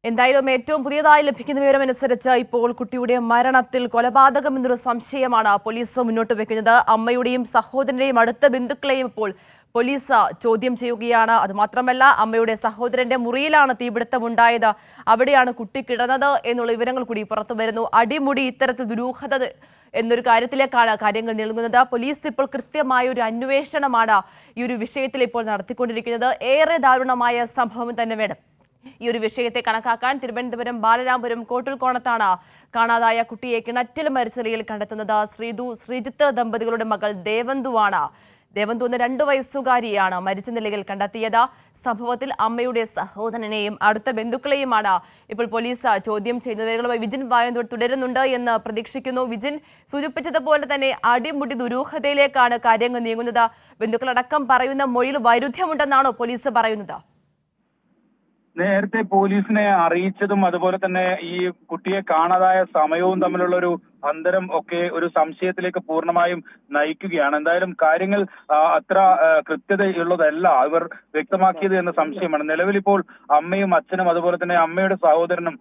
എന്തായാലും ഏറ്റവും പുതിയതായി ലഭിക്കുന്ന വിവരമനുസരിച്ച് ഇപ്പോൾ കുട്ടിയുടെ മരണത്തിൽ കൊലപാതകം എന്നൊരു സംശയമാണ് പോലീസ് മുന്നോട്ട് വെക്കുന്നത്. അമ്മയുടെയും സഹോദരന്റെയും അടുത്ത ബന്ധുക്കളെയും ഇപ്പോൾ പോലീസ് ചോദ്യം ചെയ്യുകയാണ്. അതുമാത്രമല്ല, അമ്മയുടെ സഹോദരന്റെ മുറിയിലാണ് തീപിടുത്തമുണ്ടായത്, അവിടെയാണ് കുട്ടി കിടന്നത് എന്നുള്ള വിവരങ്ങൾ കൂടി പുറത്തു വരുന്നു. അടിമുടി ഇത്തരത്തിൽ ദുരൂഹത എന്നൊരു കാര്യത്തിലേക്കാണ് കാര്യങ്ങൾ നീളുന്നത്. പോലീസ് ഇപ്പോൾ കൃത്യമായ ഒരു അന്വേഷണമാണ് ഈ ഒരു വിഷയത്തിൽ ഇപ്പോൾ നടത്തിക്കൊണ്ടിരിക്കുന്നത്. ഏറെ ദാരുണമായ സംഭവം തന്നെ വേണം ഈ ഒരു വിഷയത്തെ കണക്കാക്കാൻ. തിരുവനന്തപുരം ബാലരാമപുരം കോട്ടൂർക്കോണത്താണ് കാണാതായ കുട്ടിയെ കിണറ്റിൽ മരിച്ച നിലയിൽ കണ്ടെത്തുന്നത്. ശ്രീജിത്ത് ദമ്പതികളുടെ മകൾ ദേവന്തുവാണ്. ദേവന്തു എന്ന 2 വയസ്സുകാരിയാണ് മരിച്ച നിലയിൽ കണ്ടെത്തിയത്. സംഭവത്തിൽ അമ്മയുടെ സഹോദരനെയും അടുത്ത ബന്ധുക്കളെയുമാണ് ഇപ്പോൾ പോലീസ് ചോദ്യം ചെയ്യുന്നത്. വിജിൻ വായന്തോട് തുടരുന്നുണ്ട് എന്ന് പ്രതീക്ഷിക്കുന്നു. വിജിൻ സൂചിപ്പിച്ചതുപോലെ തന്നെ അടിമുടി ദുരൂഹതയിലേക്കാണ് കാര്യങ്ങൾ നീങ്ങുന്നത്. ബന്ധുക്കളടക്കം പറയുന്ന മൊഴിയിൽ വൈരുദ്ധ്യമുണ്ടെന്നാണോ പോലീസ് പറയുന്നത്? നേരത്തെ പോലീസിനെ അറിയിച്ചതും അതുപോലെ തന്നെ ഈ കുട്ടിയെ കാണാതായ സമയവും തമ്മിലുള്ള ഒരു അന്തരം ഒക്കെ ഒരു സംശയത്തിലേക്ക് പൂർണ്ണമായും നയിക്കുകയാണ്. എന്തായാലും കാര്യങ്ങൾ അത്ര കൃത്യതയുള്ളതല്ല ഇവർ വ്യക്തമാക്കിയത് എന്ന സംശയമാണ്. നിലവിൽ ഇപ്പോൾ അമ്മയും അച്ഛനും അതുപോലെ തന്നെ അമ്മയുടെ സഹോദരനും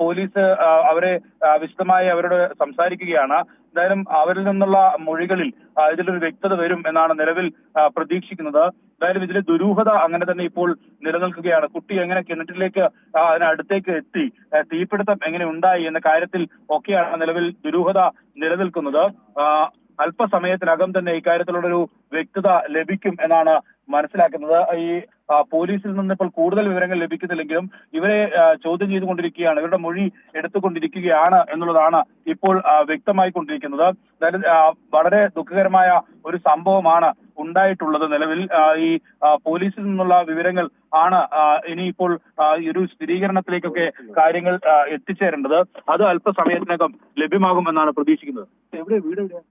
പോലീസ് അവരെ വിശദമായി അവരോട് സംസാരിക്കുകയാണ്. എന്തായാലും അവരിൽ നിന്നുള്ള മൊഴികളിൽ ഇതിലൊരു വ്യക്തത വരും എന്നാണ് നിലവിൽ പ്രതീക്ഷിക്കുന്നത്. എന്തായാലും ഇതിലെ ദുരൂഹത അങ്ങനെ തന്നെ ഇപ്പോൾ നിലനിൽക്കുകയാണ്. കുട്ടി എങ്ങനെ കിണറ്റിലേക്ക് അതിനടുത്തേക്ക് എത്തി, തീപിടുത്തം എങ്ങനെ ഉണ്ടായി എന്ന കാര്യത്തിൽ ഒക്കെയാണ് നിലവിൽ ദുരൂഹത നിലനിൽക്കുന്നത്. അല്പസമയത്തിനകം തന്നെ ഇക്കാര്യത്തിലുള്ളൊരു വ്യക്തത ലഭിക്കും എന്നാണ് മനസ്സിലാക്കുന്നത്. ഈ പോലീസിൽ നിന്ന് ഇപ്പോൾ കൂടുതൽ വിവരങ്ങൾ ലഭിക്കുന്നില്ലെങ്കിലും ഇവരെ ചോദ്യം ചെയ്തുകൊണ്ടിരിക്കുകയാണ്, ഇവരുടെ മൊഴി എടുത്തുകൊണ്ടിരിക്കുകയാണ് എന്നുള്ളതാണ് ഇപ്പോൾ വ്യക്തമായിക്കൊണ്ടിരിക്കുന്നത്. അതായത് വളരെ ദുഃഖകരമായ ഒരു സംഭവമാണ് ഉണ്ടായിട്ടുള്ളത്. നിലവിൽ ഈ പോലീസിൽ നിന്നുള്ള വിവരങ്ങൾ ആണ് ഇനിയിപ്പോൾ ഈ ഒരു സ്ഥിരീകരണത്തിലേക്കൊക്കെ കാര്യങ്ങൾ എത്തിച്ചേരേണ്ടത്. അത് അല്പസമയത്തിനകം ലഭ്യമാകുമെന്നാണ് പ്രതീക്ഷിക്കുന്നത്. എവിടെ വീട് എവിടെയാണ്?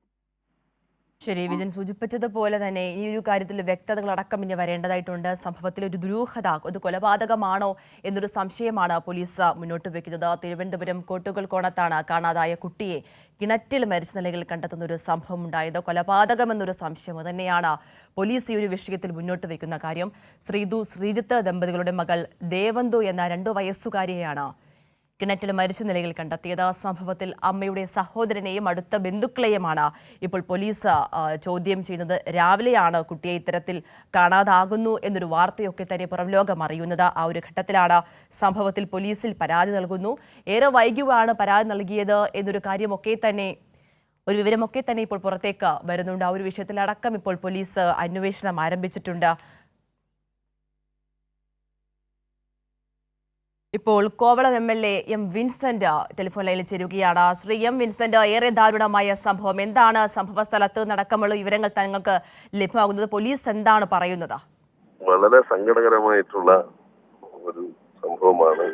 ശരി, വിജയൻ സൂചിപ്പിച്ചതുപോലെ തന്നെ ഈ ഒരു കാര്യത്തിൽ വ്യക്തതകളടക്കം ഇനി വരേണ്ടതായിട്ടുണ്ട്. സംഭവത്തിൽ ഒരു ദുരൂഹത, ഒരു കൊലപാതകമാണോ എന്നൊരു സംശയമാണ് പോലീസ് മുന്നോട്ട് വെക്കുന്നത്. തിരുവനന്തപുരം കോട്ടൂർക്കോണത്താണ് കാണാതായ കുട്ടിയെ കിണറ്റിൽ മരിച്ച നിലയിൽ കണ്ടെത്തുന്ന ഒരു സംഭവം ഉണ്ടായത്. കൊലപാതകമെന്നൊരു സംശയം തന്നെയാണ് പോലീസ് ഈ ഒരു വിഷയത്തിൽ മുന്നോട്ട് വയ്ക്കുന്ന കാര്യം. ശ്രീജിത്ത് ദമ്പതികളുടെ മകൾ ദേവന്തു എന്ന 2 വയസ്സുകാരിയെയാണ് കിണറ്റിൽ മരിച്ച നിലയിൽ കണ്ടെത്തിയത്. സംഭവത്തിൽ അമ്മയുടെ സഹോദരനെയും അടുത്ത ബന്ധുക്കളെയുമാണ് ഇപ്പോൾ പോലീസ് ചോദ്യം ചെയ്യുന്നത്. രാവിലെയാണ് കുട്ടിയെ ഇത്തരത്തിൽ കാണാതാകുന്നു എന്നൊരു വാർത്തയൊക്കെ തന്നെ പുറം ലോകം അറിയുന്നത്. ആ ഒരു ഘട്ടത്തിലാണ് സംഭവത്തിൽ പോലീസിൽ പരാതി നൽകുന്നു. ഏറെ വൈകിയാണ് പരാതി നൽകിയത് എന്നൊരു കാര്യമൊക്കെ തന്നെ, ഒരു വിവരമൊക്കെ തന്നെ ഇപ്പോൾ പുറത്തേക്ക് വരുന്നുണ്ട്. ആ ഒരു വിഷയത്തിലടക്കം ഇപ്പോൾ പോലീസ് അന്വേഷണം ആരംഭിച്ചിട്ടുണ്ട്. ഇപ്പോൾ Kovalam MLA M Vincent telephone ലൈനിൽ ചേരുകയാണ്. ശ്രീ എം വിൻസെന്റ്, ഏറെ ദാരുണമായ സംഭവം, എന്താണ് സംഭവ സ്ഥലത്ത് നടക്കമുള്ള വിവരങ്ങൾ തങ്ങൾക്ക് ലഭ്യമാകുന്നത്? പോലീസ് എന്താണ് പറയുന്നത്? വളരെ സങ്കടകരമായിട്ടുള്ള ഒരു സംഭവമാണ്.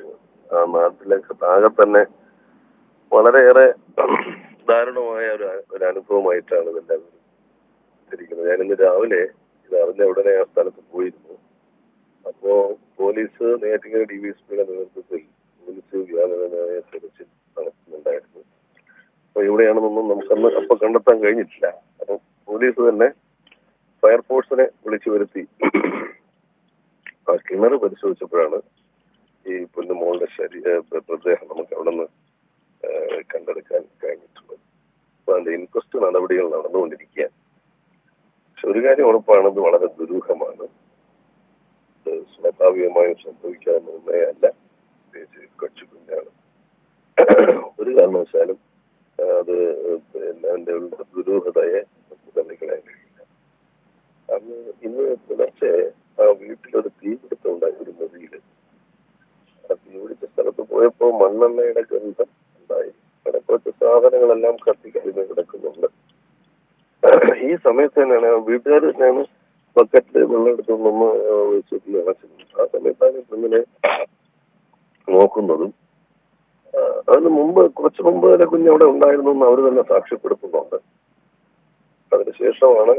ആ നാട്ടിലേക്ക് ആകെ തന്നെ വളരെയേറെ ദാരുണമായ ഒരു അനുഭവമായിട്ടാണ് ഇതെല്ലാം ഇരിക്കുന്നത്. ഞാനിന്ന് രാവിലെ ഉടനെ ആ സ്ഥലത്ത് പോയിരുന്നു. അപ്പോ പോലീസ് നേറ്റിങ്ങൽ DVSPയുടെ നേതൃത്വത്തിൽ പോലീസ് വ്യാപകമായ തെരച്ചിൽ നടത്തുന്നുണ്ടായിരുന്നു. അപ്പൊ എവിടെയാണെന്നൊന്നും നമുക്കന്ന് അപ്പൊ കണ്ടെത്താൻ കഴിഞ്ഞിട്ടില്ല. അപ്പൊ പോലീസ് തന്നെ ഫയർഫോഴ്സിനെ വിളിച്ചു വരുത്തി ആ കിണർ പരിശോധിച്ചപ്പോഴാണ് ഈ പൊന്നുമോളുടെ മൃതദേഹം നമുക്ക് അവിടെ നിന്ന് കണ്ടെടുക്കാൻ കഴിഞ്ഞിട്ടുള്ളത്. അപ്പൊ അതിന്റെ ഇൻക്വസ്റ്റ് നടപടികൾ നടന്നുകൊണ്ടിരിക്കുകയാണ്. പക്ഷെ ഒരു കാര്യം ഉറപ്പാണ്, ഇത് വളരെ ദുരൂഹമാണ്. സ്വാഭാവികമായും സംഭവിക്കാവുന്ന ഒന്നേയല്ല. കൊച്ചു കുഞ്ഞാണ്. ഒരു കാരണവശാലും അത് അതിന്റെ ദുരൂഹതയെ തള്ളിക്കളയാൻ കഴിയില്ല. അന്ന് ഇന്ന് പുലർച്ചെ ആ വീട്ടിലൊരു തീപിടുത്തം ഉണ്ടായി ഒരു മുറിയില്. ആ തീപിടിച്ച സ്ഥലത്ത് പോയപ്പോ മണ്ണെണ്ണയുടെ ഗന്ധം ഉണ്ടായി. അവിടെ കുറച്ച് സാധനങ്ങളെല്ലാം കത്തിക്കരിഞ്ഞ് കിടക്കുന്നുണ്ട്. ഈ സമയത്ത് തന്നെയാണ് വീട്ടുകാർ തന്നെയാണ് ബക്കറ്റില് വെള്ളം എടുത്തുകൊണ്ടൊന്ന് വെച്ചിട്ട് ഇളച്ചിരുന്നു. ആ സമയത്താണ് ഇങ്ങനെ നോക്കുന്നതും. അതിന് മുമ്പ് കുറച്ചു മുമ്പ് തന്നെ കുഞ്ഞവിടെ ഉണ്ടായിരുന്നു എന്ന് അവർ തന്നെ സാക്ഷ്യപ്പെടുത്തുന്നുണ്ട്. അതിനുശേഷമാണ്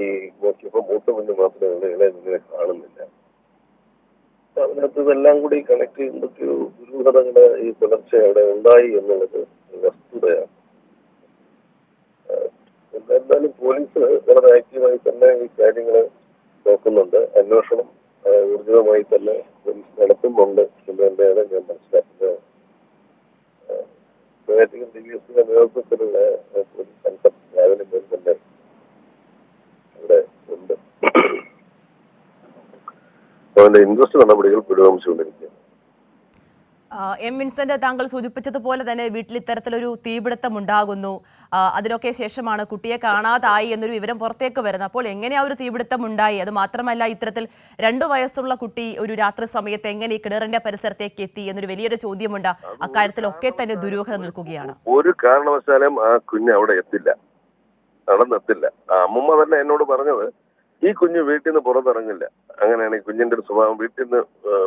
ഈ നോക്കിയപ്പോ മൂത്ത കുഞ്ഞ് മാത്രമേ ഉള്ളൂ, ഇളയ കുഞ്ഞിനെ കാണുന്നില്ല. അതിനകത്ത് ഇതെല്ലാം കൂടി കണക്ട് ചെയ്യുമ്പോഴൊരു ദുരൂഹതകള് ഈ പുലർച്ചെ അവിടെ ഉണ്ടായി എന്നുള്ളത് വസ്തുതയാണ്. എന്തായാലും പോലീസ് വളരെ ആക്റ്റീവായി തന്നെ ഈ കാര്യങ്ങൾ നോക്കുന്നുണ്ട്. അന്വേഷണം ഊർജിതമായി തന്നെ പോലീസ് നടത്തും ഉണ്ട് എന്ന് തന്നെയാണ് ഞാൻ മനസ്സിലാക്കുന്നത്. DSPയുടെ നേതൃത്വത്തിലുള്ള പോലീസ് സംഘം രാവിലെ മുതൽ തന്നെ ഇവിടെ ഉണ്ട്. അതിന്റെ ഇൻക്വസ്റ്റ് നടപടികൾ പുരോഗമിച്ചുകൊണ്ടിരിക്കുകയാണ്. എം വിൻസെന്റ്, താങ്കൾ സൂചിപ്പിച്ചതുപോലെ തന്നെ വീട്ടിൽ ഇത്തരത്തിലൊരു തീപിടുത്തം ഉണ്ടാകുന്നു. അതിനൊക്കെ ശേഷമാണ് കുട്ടിയെ കാണാതായി എന്നൊരു വിവരം പുറത്തേക്ക് വരുന്നത്. അപ്പോൾ എങ്ങനെ ആ ഒരു തീപിടുത്തം ഉണ്ടായി? അത് മാത്രമല്ല, ഇത്തരത്തിൽ 2 വയസ്സുള്ള കുട്ടി ഒരു രാത്രി സമയത്ത് എങ്ങനെ ഈ കിണറിന്റെ പരിസരത്തേക്ക് എത്തി എന്നൊരു വലിയൊരു ചോദ്യമുണ്ട്. അക്കാര്യത്തിലൊക്കെ തന്നെ ദുരൂഹത നിൽക്കുകയാണ്. ഒരു കാരണവശാലും ആ കുഞ്ഞ് അവിടെ എത്തില്ല, നടന്നെത്തില്ല. അമ്മമ്മ തന്നെ എന്നോട് പറഞ്ഞത് ഈ കുഞ്ഞ് വീട്ടിൽ നിന്ന് പുറത്തിറങ്ങില്ല. അങ്ങനെയാണ് ഈ കുഞ്ഞിന്റെ ഒരു സ്വഭാവം. വീട്ടിൽ നിന്ന്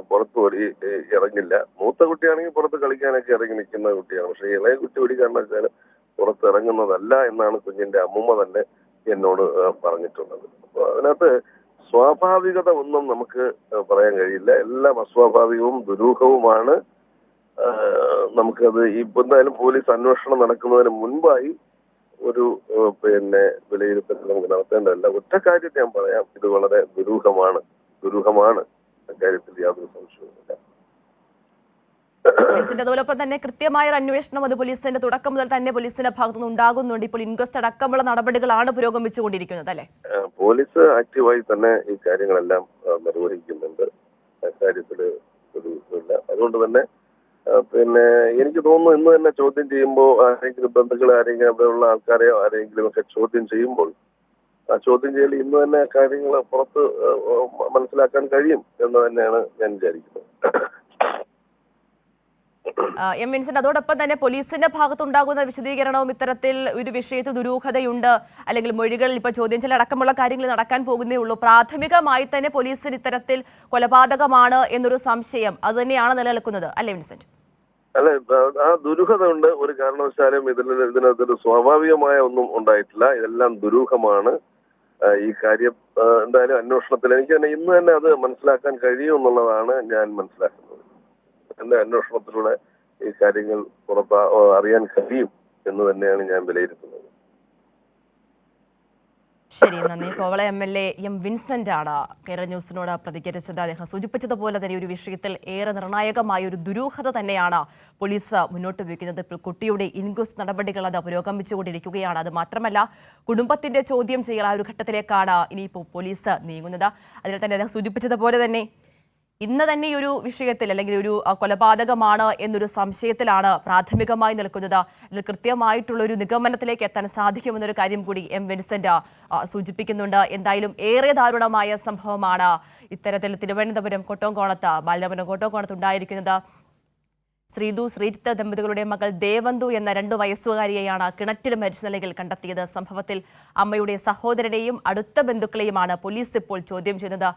പുറത്ത് ഇറങ്ങില്ല. മൂത്ത കുട്ടിയാണെങ്കിൽ പുറത്ത് കളിക്കാനൊക്കെ ഇറങ്ങി നിൽക്കുന്ന കുട്ടിയാണ്. പക്ഷെ ഇളയ കുട്ടി ഒരു കാരണവശാൽ പുറത്തിറങ്ങുന്നതല്ല എന്നാണ് കുഞ്ഞിന്റെ അമ്മൂമ്മ തന്നെ എന്നോട് പറഞ്ഞിട്ടുള്ളത്. അപ്പൊ അതിനകത്ത് സ്വാഭാവികത ഒന്നും നമുക്ക് പറയാൻ കഴിയില്ല. എല്ലാം അസ്വാഭാവികവും ദുരൂഹവുമാണ്. നമുക്കത് എന്തായാലും പോലീസ് അന്വേഷണം നടക്കുന്നതിന് മുൻപായി ഒരു വിലയിരുത്തൽ നമുക്ക് നടത്തേണ്ടതല്ല. ഒറ്റ കാര്യത്തെ ഞാൻ പറയാം, ഇത് വളരെ ദുരൂഹമാണ്. അക്കാര്യത്തിൽ യാതൊരു സംശയവുമില്ല. അതോടൊപ്പം തന്നെ കൃത്യമായ ഒരു അന്വേഷണം അത് പോലീസിന്റെ തുടക്കം മുതൽ തന്നെ പോലീസിന്റെ ഭാഗത്തുനിന്ന് ഉണ്ടാകുന്നുണ്ട്. ഇപ്പോൾ ഇൻക്വസ്റ്റ് അടക്കമുള്ള നടപടികളാണ് പുരോഗമിച്ചുകൊണ്ടിരിക്കുന്നത്, അല്ലെ? പോലീസ് ആക്റ്റീവായി തന്നെ ഈ കാര്യങ്ങളെല്ലാം നിർവഹിക്കുന്നുണ്ട്. അക്കാര്യത്തിൽ ഒരു ഇല്ല. അതുകൊണ്ട് തന്നെ എനിക്ക് തോന്നുന്നു ഇന്ന് തന്നെ ചോദ്യം ചെയ്യുമ്പോൾ ആരെങ്കിലും ബന്ധുക്കളെ അവിടെയുള്ള ആൾക്കാരെയോ ആരെങ്കിലും ഒക്കെ ചോദ്യം ചെയ്യുമ്പോൾ ആ ചോദ്യം ചെയ്യൽ ഇന്ന് തന്നെ കാര്യങ്ങൾ പുറത്ത് മനസ്സിലാക്കാൻ കഴിയും എന്ന് തന്നെയാണ് ഞാൻ വിചാരിക്കുന്നത്. എം വിൻസെന്റ്, അതോടൊപ്പം തന്നെ പോലീസിന്റെ ഭാഗത്തുണ്ടാകുന്ന വിശദീകരണവും ഇത്തരത്തിൽ ഒരു വിഷയത്തിൽ ദുരൂഹതയുണ്ട്, അല്ലെങ്കിൽ മൊഴികൾ ഇപ്പോൾ ചോദ്യം ചെയ്യൽ അടക്കമുള്ള കാര്യങ്ങൾ നടക്കാൻ പോകുന്നേ ഉള്ളൂ. പ്രാഥമികമായി തന്നെ പോലീസിന് ഇത്തരത്തിൽ കൊലപാതകമാണ് എന്നൊരു സംശയം അത് തന്നെയാണ് നിലനിൽക്കുന്നത്, അല്ലേ വിൻസെന്റ്? അല്ല, ആ ദുരൂഹത ഉണ്ട്. ഒരു കാരണവശാലും ഇതിനകത്തൊരു സ്വാഭാവികമായ ഒന്നും ഉണ്ടായിട്ടില്ല. ഇതെല്ലാം ദുരൂഹമാണ്. ഈ കാര്യം എന്തായാലും അന്വേഷണത്തിൽ എനിക്ക് തന്നെ ഇന്ന് തന്നെ അത് മനസ്സിലാക്കാൻ കഴിയും എന്നുള്ളതാണ് ഞാൻ മനസ്സിലാക്കുന്നത്. എന്റെ അന്വേഷണത്തിലൂടെ ഈ കാര്യങ്ങൾ അറിയാൻ കഴിയും എന്ന് തന്നെയാണ് ഞാൻ വിലയിരുത്തുന്നത്. ശരി, നന്ദി. കോവള MLA എം വിൻസെന്റ് ആണ് കേരള ന്യൂസിനോട് പ്രതികരിച്ചത്. അദ്ദേഹം സൂചിപ്പിച്ചതുപോലെ തന്നെ ഒരു വിഷയത്തിൽ ഏറെ നിർണായകമായ ഒരു ദുരൂഹത തന്നെയാണ് പോലീസ് മുന്നോട്ട് വയ്ക്കുന്നത്. ഇപ്പോൾ കുട്ടിയുടെ ഇൻക്വസ്റ്റ് നടപടികൾ അത് പുരോഗമിച്ചുകൊണ്ടിരിക്കുകയാണ്. അത് മാത്രമല്ല, കുടുംബത്തിന്റെ ചോദ്യം ചെയ്യൽ ആ ഒരു ഘട്ടത്തിലേക്കാണ് ഇനിയിപ്പോൾ പോലീസ് നീങ്ങുന്നത്. അതിൽ തന്നെ അദ്ദേഹം സൂചിപ്പിച്ചതുപോലെ തന്നെ ഇന്ന് തന്നെ ഈ ഒരു വിഷയത്തിൽ അല്ലെങ്കിൽ ഒരു കൊലപാതകമാണ് എന്നൊരു സംശയത്തിലാണ് പ്രാഥമികമായി നിൽക്കുന്നത്. ഇതിൽ കൃത്യമായിട്ടുള്ള ഒരു നിഗമനത്തിലേക്ക് എത്താൻ സാധിക്കുമെന്നൊരു കാര്യം കൂടി എം വിൻസെന്റ് സൂചിപ്പിക്കുന്നുണ്ട്. എന്തായാലും ഏറെ ദാരുണമായ സംഭവമാണ് ഇത്തരത്തിൽ തിരുവനന്തപുരം കോട്ടോംകോണത്ത് ഉണ്ടായിരിക്കുന്നത്. ശ്രീജിത്ത് ദമ്പതികളുടെ മകൾ ദേവന്തു എന്ന 2 വയസ്സുകാരിയെയാണ് കിണറ്റിൽ മരിച്ച നിലയിൽ കണ്ടെത്തിയത്. സംഭവത്തിൽ അമ്മയുടെ സഹോദരനെയും അടുത്ത ബന്ധുക്കളെയുമാണ് പോലീസ് ഇപ്പോൾ ചോദ്യം ചെയ്യുന്നത്.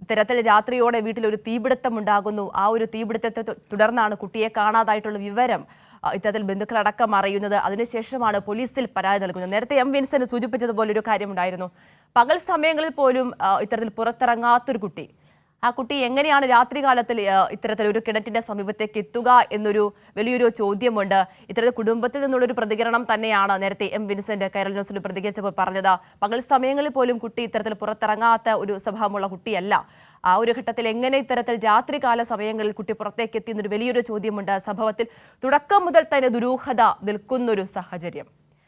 ഇത്തരത്തിൽ രാത്രിയോടെ വീട്ടിലൊരു തീപിടുത്തം ഉണ്ടാകുന്നു. ആ ഒരു തീപിടുത്തത്തെ തുടർന്നാണ് കുട്ടിയെ കാണാതായിട്ടുള്ള വിവരം ഇത്തരത്തിൽ ബന്ധുക്കളടക്കം അറിയുന്നത്. അതിനുശേഷമാണ് പോലീസിൽ പരാതി നൽകുന്നത്. നേരത്തെ എം വിൻസെന്റ് സൂചിപ്പിച്ചതുപോലെ ഒരു കാര്യമുണ്ടായിരുന്നു. പകൽ സമയങ്ങളിൽ പോലും ഇത്തരത്തിൽ പുറത്തിറങ്ങാത്തൊരു കുട്ടി, ആ കുട്ടി എങ്ങനെയാണ് രാത്രികാലത്തിൽ ഇത്തരത്തിലൊരു കിണറ്റിന്റെ സമീപത്തേക്ക് എത്തുക എന്നൊരു വലിയൊരു ചോദ്യമുണ്ട്. ഇത്തരത്തിൽ കുടുംബത്തിൽ നിന്നുള്ളൊരു പ്രതികരണം തന്നെയാണ് നേരത്തെ എം വിൻസെന്റ് കേരള ന്യൂസിൽ പ്രതികരിച്ചപ്പോൾ പറഞ്ഞത്. പകൽ സമയങ്ങളിൽ പോലും കുട്ടി ഇത്തരത്തിൽ പുറത്തിറങ്ങാത്ത ഒരു സ്വഭാവമുള്ള കുട്ടിയല്ല. ആ ഒരു ഘട്ടത്തിൽ എങ്ങനെ ഇത്തരത്തിൽ രാത്രികാല സമയങ്ങളിൽ കുട്ടി പുറത്തേക്ക് എത്തിയെന്നൊരു വലിയൊരു ചോദ്യമുണ്ട്. സംഭവത്തിൽ തുടക്കം മുതൽ തന്നെ ദുരൂഹത നിൽക്കുന്നൊരു സാഹചര്യം.